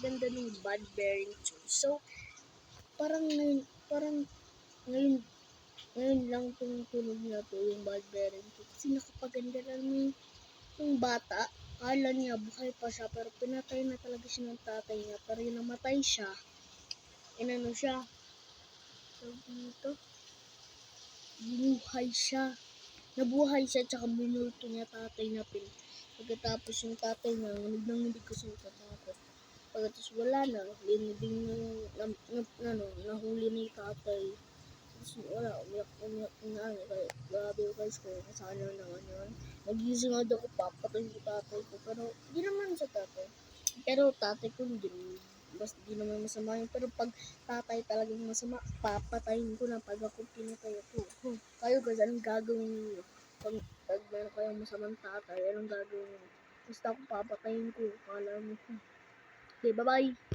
napakaganda ng Bad Bearing 2. So, ngayon lang tumutunog na to yung Bad Bearing 2. Kasi nakapaganda lang yung bata. Kala niya buhay pa siya, pero pinatay na talaga siya ng tatay niya. Pero yung namatay siya, inano siya, binuhay siya. Nabuhay siya, tsaka binulto niya tatay na pin. Pagkatapos yung tatay niya, hindi kasi natatakot. Pagkatapos wala na, linibing nahuli ni tatay. Tapos wala, umiyak na kaya grabe guys ko, kasana naman yun. Nagising ako, papatay yung tatay ko, pero hindi naman sa tatay. Pero tatay ko hindi naman masama yun. Pero pag tatay talagang masama, papatayin ko na pag ako pinatay ko. Kayo guys, anong gagawin niyo? Pag meron kayong masamang tatay, anong gagawin niyo? Basta ako papatayin ko. Kala mo ko. Okay, bye-bye!